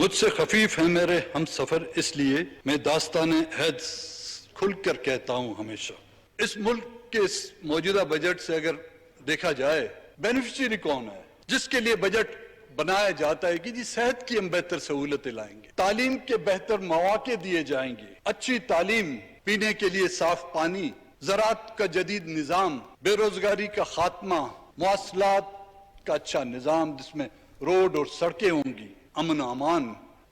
مجھ سے خفیف ہے میرے ہم سفر، اس لیے میں داستان عہد کھل کر کہتا ہوں ہمیشہ۔ اس ملک کے اس موجودہ بجٹ سے اگر دیکھا جائے بینیفیشری کون ہے؟ جس کے لیے بجٹ بنایا جاتا ہے کہ جی صحت کی ہم بہتر سہولتیں لائیں گے، تعلیم کے بہتر مواقع دیے جائیں گے، اچھی تعلیم، پینے کے لیے صاف پانی، زراعت کا جدید نظام، بے روزگاری کا خاتمہ، مواصلات کا اچھا نظام جس میں روڈ اور سڑکیں ہوں گی، امن و امان،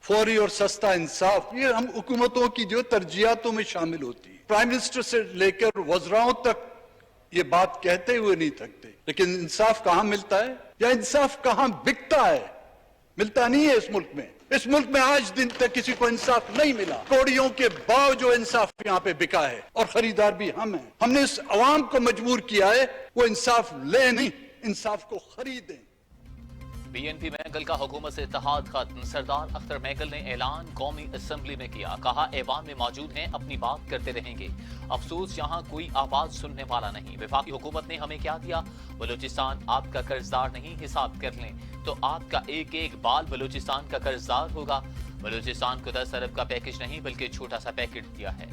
فوری اور سستا انصاف، یہ ہم حکومتوں کی جو ترجیحاتوں میں شامل ہوتی ہے۔ پرائم منسٹر سے لے کر وزراؤں تک یہ بات کہتے ہوئے نہیں تھکتے، لیکن انصاف کہاں ملتا ہے یا انصاف کہاں بکتا ہے؟ ملتا نہیں ہے اس ملک میں۔ اس ملک میں آج دن تک کسی کو انصاف نہیں ملا، کوڑیوں کے باؤ جو انصاف یہاں پہ بکا ہے، اور خریدار بھی ہم ہیں۔ ہم نے اس عوام کو مجبور کیا ہے وہ انصاف لے نہیں، انصاف کو خریدیں۔ بی این پی مینگل کا حکومت سے اتحاد ختم، سردار اختر مینگل نے اعلان قومی اسمبلی میں کیا، کہا ایوان میں موجود ہیں، اپنی بات کرتے رہیں گے، افسوس یہاں کوئی آواز سننے والا نہیں، وفاقی حکومت نے ہمیں کیا دیا، بلوچستان آپ کا قرضدار نہیں، حساب کر لیں تو آپ کا ایک ایک بال بلوچستان کا قرضدار ہوگا، بلوچستان کو 10 ارب کا پیکج نہیں بلکہ چھوٹا سا پیکٹ دیا ہے۔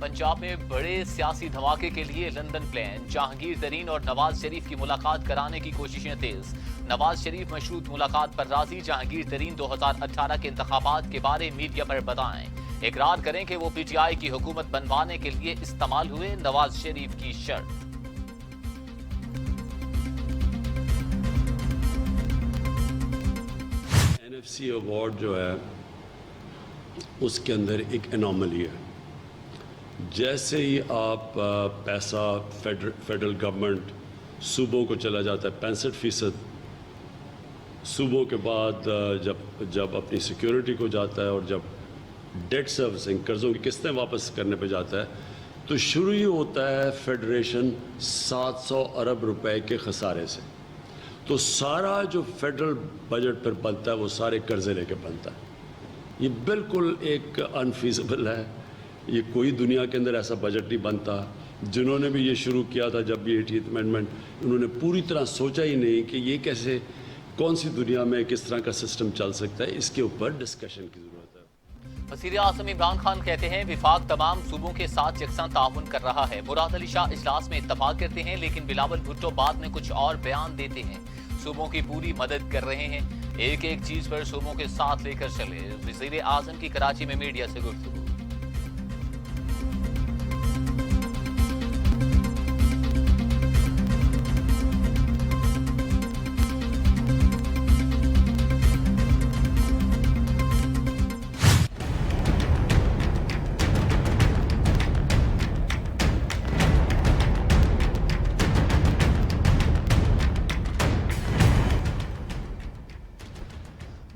پنجاب میں بڑے سیاسی دھماکے کے لیے لندن پلان، جہانگیر ترین اور نواز شریف کی ملاقات کرانے کی کوششیں تیز، نواز شریف مشروط ملاقات پر راضی، جہانگیر ترین 2018 کے انتخابات کے بارے میڈیا پر بتائیں، اقرار کریں کہ وہ پی ٹی آئی کی حکومت بنوانے کے لیے استعمال ہوئے، نواز شریف کی شرط۔ NFC ایوارڈ جو ہے اس کے اندر ایک انوملی ہے، جیسے ہی آپ پیسہ فیڈرل گورنمنٹ صوبوں کو چلا جاتا ہے 65%، صوبوں کے بعد جب اپنی سیکیورٹی کو جاتا ہے اور جب ڈیٹ سروسنگ قرضوں کی قسطیں واپس کرنے پہ جاتا ہے تو شروع ہی ہوتا ہے فیڈریشن 700 ارب روپے کے خسارے سے، تو سارا جو فیڈرل بجٹ پر بنتا ہے وہ سارے قرضے لے کے بنتا ہے۔ یہ بالکل ایک انفیزبل ہے، یہ کوئی دنیا کے اندر ایسا بجٹ نہیں بنتا۔ جنہوں نے بھی یہ شروع کیا تھا جب بھی 80th امینڈمنٹ، انہوں نے پوری طرح سوچا ہی نہیں کہ یہ کیسے، کون سی دنیا میں کس طرح کا سسٹم چل سکتا ہے، اس کے اوپر ڈسکشن کی ضرورت ہے۔ وزیر اعظم عمران خان کہتے ہیں وفاق تمام صوبوں کے ساتھ یکساں تعاون کر رہا ہے، مراد علی شاہ اجلاس میں اتفاق کرتے ہیں لیکن بلاول بھٹو بعد میں کچھ اور بیان دیتے ہیں، صوبوں کی پوری مدد کر رہے ہیں، ایک ایک چیز پر صوبوں کے ساتھ لے کر چلے، وزیر اعظم کی کراچی میں میڈیا سے گفتگو۔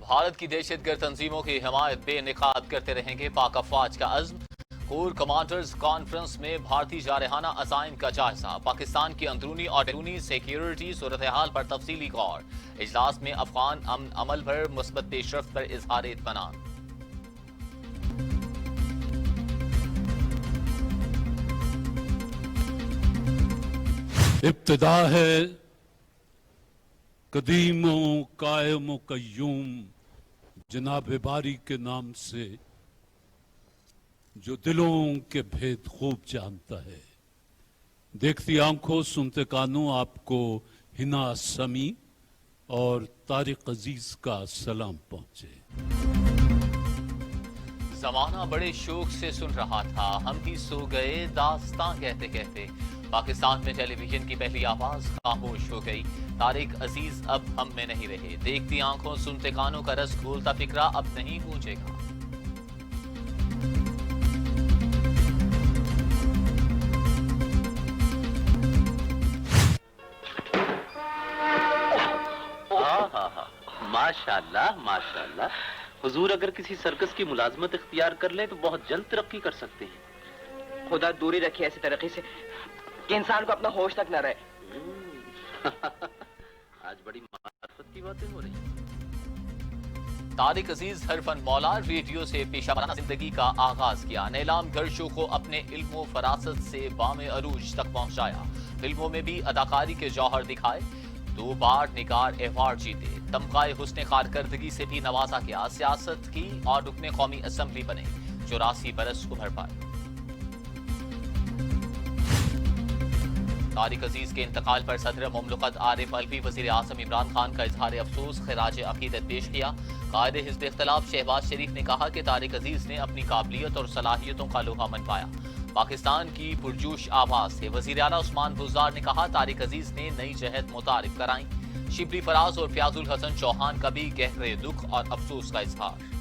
بھارت کی دہشت گرد تنظیموں کی حمایت بے نقاب کرتے رہیں گے، پاک افواج کا عزم، کور کمانڈرز کانفرنس میں بھارتی جارحانہ عزائم کا جائزہ، پاکستان کی اندرونی اور بیرونی سیکیورٹی صورتحال پر تفصیلی غور، اجلاس میں افغان امن عمل پر مثبت پیش رفت پر اظہار اطمینان۔ ابتدا ہے قدیم و قائم و قیوم جناب باری کے نام سے، جو دلوں کے بھید خوب جانتا ہے، دیکھتی آنکھوں سنتے کانوں آپ کو ہنا سمیع اور طارق عزیز کا سلام پہنچے۔ زمانہ بڑے شوق سے سن رہا تھا، ہم بھی سو گئے داستاں کہتے کہتے، پاکستان میں ٹیلی ویژن کی پہلی آواز خاموش ہو گئی، طارق عزیز اب ہم میں نہیں رہے، دیکھتی آنکھوں سنتے کانوں کا رس گھولتا فکرہ اب نہیں گونجے گا۔ ماشاءاللہ ماشاءاللہ، حضور اگر کسی سرکس کی ملازمت اختیار کر لیں تو بہت جلد ترقی کر سکتے ہیں۔ خدا دوری رکھے ایسی ترقی سے کہ انسان کو اپنا ہوش تک نہ رہے۔ आज बड़ी मार्फत की बातें हो रही हैं। तारिक अजीज हरफन मौला रेडियो से पेशा वराना जिंदगी का आगाज किया। नीलाम घर शो को अपने इल्म व फरासत से बामे अरूज तक पहुंचाया। फिल्मों में भी अदाकारी के जौहर दिखाए। 2 बार निगार अवार्ड जीते। तमगाए हुस्न कारकर्दगी से भी नवाजा गया। सियासत की और रुकने कौमी असम्बली बने। 84 बरस उम्र पाए। तारिक अजीज के इंतकाल पर सदर मुमलकत आरिफ अलवी वजीर आजम इमरान खान का इजहार अफसोस खराज अकीदत पेश किया। कायदे हिज़्ब इख्तिलाफ शहबाज शरीफ ने कहा कि तारिक अजीज ने अपनी काबिलियत और सलाहियतों का लोहा मनवाया। पाकिस्तान की पुरजोश आवाज से वजीर आला उस्मान बुज़दार ने कहा तारिक अजीज ने नई जहत मुतारिफ कराई। शिबली फराज और फयाजुल हसन चौहान का भी गहरे दुख और अफसोस का इजहार।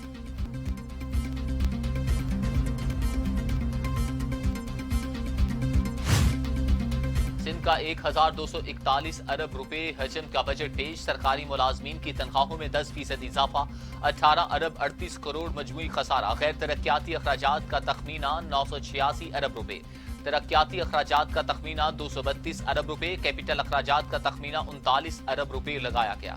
सिंध का 1241 अरब रुपए हजम का बजट पेश। सरकारी मुलाजमीन की तनख्वाहों में 10% इजाफा। 18 अरब 38 करोड़ मजमूई खसारा। गैर तरक्याती अखराजात का तखमीना 986 अरब रुपए। तरक्याती अखराजात का तखमीना 232 अरब रुपए। कैपिटल अखराजात का तखमीना 39 अरब रुपए लगाया गया।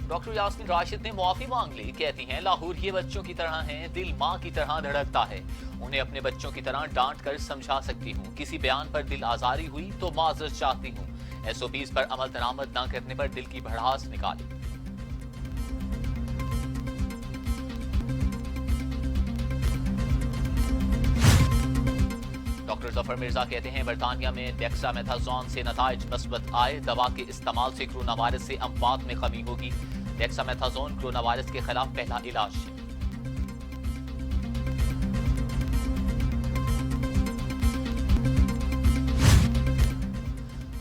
डॉक्टर यास्मीन राशिद ने मुआफी मांग ली। कहती हैं लाहौर ये बच्चों की तरह हैं, दिल माँ की तरह धड़कता है। उन्हें अपने बच्चों की तरह डांट कर समझा सकती हूँ। किसी बयान पर दिल आजारी हुई तो माजरत चाहती हूँ। SOPs पर अमल दरामद न करने पर दिल की भड़ास निकाली। डॉक्टर जफर मिर्जा कहते हैं बरतानिया में डेक्सामेथाजोन से नताइज मस्बत आए। दवा के इस्तेमाल से कोरोना वायरस से अमवात में कमी होगी। डेक्सामेथाजोन कोरोना वायरस के खिलाफ पहला इलाज है।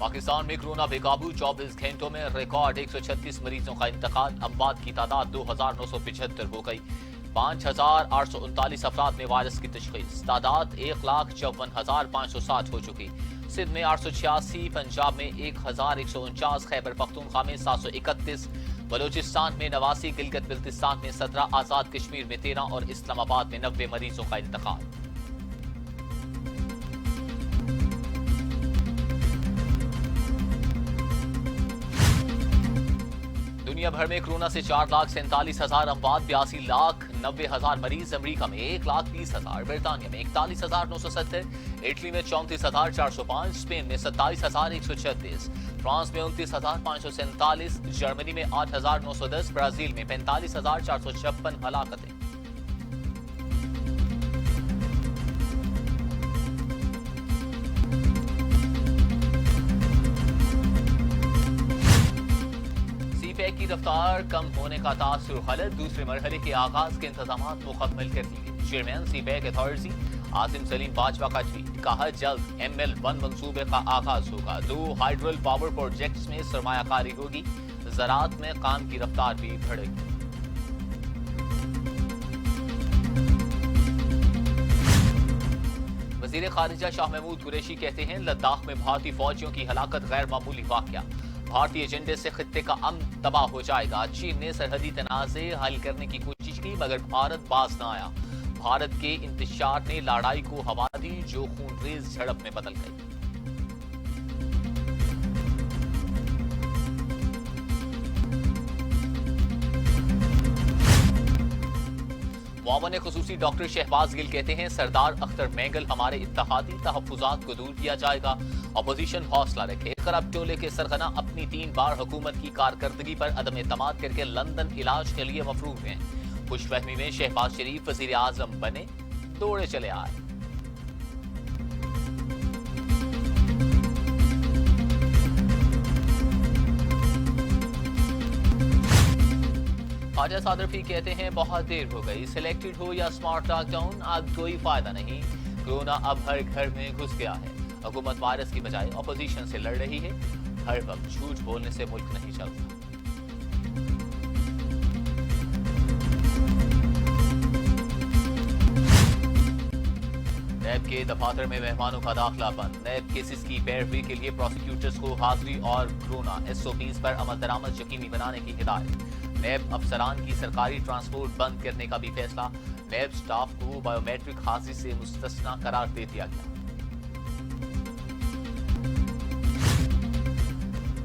पाकिस्तान में कोरोना बेकाबू। 24 घंटों में रिकॉर्ड 136 मरीजों का इंतकाल। अमवात की तादाद 2975 हो गई। 5839 अफराद में वायरस की तशखीस। तादाद 1,54,560 हो चुकी। सिंध में 886, पंजाब में 1149, खैबर पख्तूनख्वा में 731, बलूचिस्तान में 89, गिलगित बिल्तिस्तान में 17, आजाद कश्मीर में 13 और इस्लामाबाद में 90 मरीजों का इंतकाल। दुनिया भर में कोरोना से 4,47,000 अमवात। 82,90,000 मरीज। अमेरिका में 1,20,000, बरतानिया में 41,970, इटली में 34,405, स्पेन में 27,136, फ्रांस में 29,547, जर्मनी में 8,910, ब्राजील में 45,456 हलाकतें। पैक की रफ्तार कम होने का तासुर गलत। दूसरे मरहले के आगाज के इंतजाम मुकम्मल कर लिए। Chairman C pack authority Asim Salim Bajwa का ट्वीट। कहा जल्द ML1 मंसूबे का आगाज होगा। 2 हाइड्रल पावर प्रोजेक्ट्स में सरमायाकारी होगी। ज़राअत में काम की रफ्तार भी बढ़ेगी। वज़ीर खारिजा शाह महमूद कुरैशी कहते हैं लद्दाख में भारतीय फौजियों की हलाकत गैर मामूली वाक़या। भारतीय एजेंडे से खित्ते का अमन तबाह हो जाएगा। चीन ने सरहदी तनाज़े हल करने की कोशिश की मगर भारत बाज न आया। भारत के इंतशार ने लड़ाई को हवा दी जो खूनरेज झड़प में बदल गई। मुआवन खुसूसी डॉक्टर शहबाज गिल कहते हैं सरदार अख्तर मैंगल हमारे इत्तेहादी तहफ़्फ़ुज़ात को दूर किया जाएगा। अपोजिशन हौसला रखे। करब टोले के सरगना अपनी 3 बार हुकूमत की कारकर्दगी पर अदम एतमाद करके लंदन इलाज के लिए मफरूर हैं। खुशफहमी में शहबाज शरीफ वज़ीर आज़म बने, दौड़े चले आए। ख्वाजा सादरफी कहते हैं बहुत देर हो गई। सिलेक्टेड हो या स्मार्ट लॉकडाउन अब कोई फायदा नहीं। कोरोना अब हर घर में घुस गया है। हुकूमत वायरस की बजाय अपोजिशन से लड़ रही है। हर वक्त झूठ बोलने से मुल्क नहीं चलता। नैब के दफातर में मेहमानों का दाखिला बंद। नैब केसेस की पैरवी के लिए प्रोसिक्यूटर्स को हाजिरी और कोरोना SOPs पर अमल दरामद यकीनी बनाने की हिदायत। नैब अफसरान की सरकारी ट्रांसपोर्ट बंद करने का भी फैसला। नैब स्टाफ को बायोमेट्रिक हाजिरी से मुस्तस्ना करार दे दिया गया।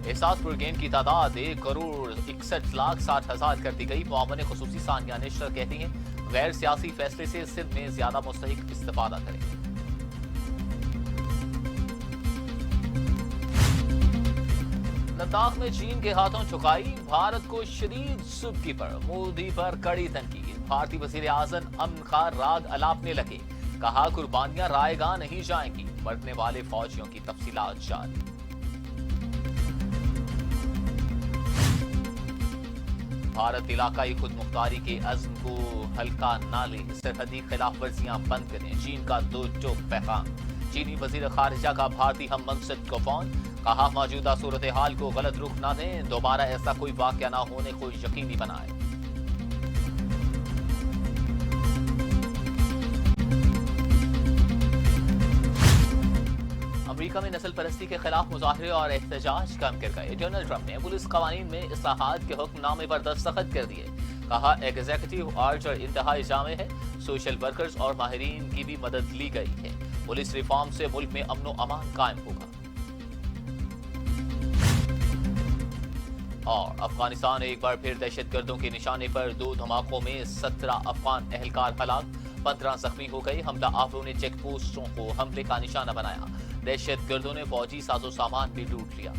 एहसास पुरगेन की तादाद 1,61,60,000 कर दी गई। मुआवन खुसूसी सानिया निश्र कहती हैं गैर सियासी फैसले से सिंध में ज्यादा मुस्तहिक इस्तेफादा करें। लद्दाख में चीन के हाथों चुकाई भारत को शदीद सुबकी पर मोदी पर कड़ी तनकीद। भारतीय वजीर आजम अमन का राग अलापने लगे, कहा कुर्बानियां रायगा नहीं जाएंगी। मरने वाले फौजियों की तफसीलात जारी। भारत इलाकाई खुद मुख्तारी के अज़्म को हल्का ना ले, सरहदी खिलाफ वर्जियां बंद करें। चीन का दो टोक पैगाम। चीनी वजीर खारिजा का भारतीय हम मनसद को फोन, कहा मौजूदा सूरत हाल को गलत रुख ना दें, दोबारा ऐसा कोई वाकया ना होने को यकीनी बनाए। अमेरिका में नस्ल परस्ती के खिलाफ मुजाहरे और एहतजाज कम कर गए। डोनाल्ड ट्रंप ने पुलिस कवानीन में इस्लाहात के हुक्मनामे पर दस्तखत कर दिए, कहा एग्जीक्यूटिव ऑर्डर इंतहाई जामे है। सोशल वर्कर्स और माहिरीन की भी मदद ली गई है। पुलिस रिफॉर्म से मुल्क में अमन अमान कायम होगा। और अफगानिस्तान एक बार फिर दहशतगर्दों के निशाने पर 2 धमाकों में 17 अफगान एहलकार हलाक, 15 जख्मी हो गए। हमला आवरों ने चेक पोस्टों को हमले का निशाना बनाया। दहशतगर्दों ने फौजी साजो सामान भी लूट लिया।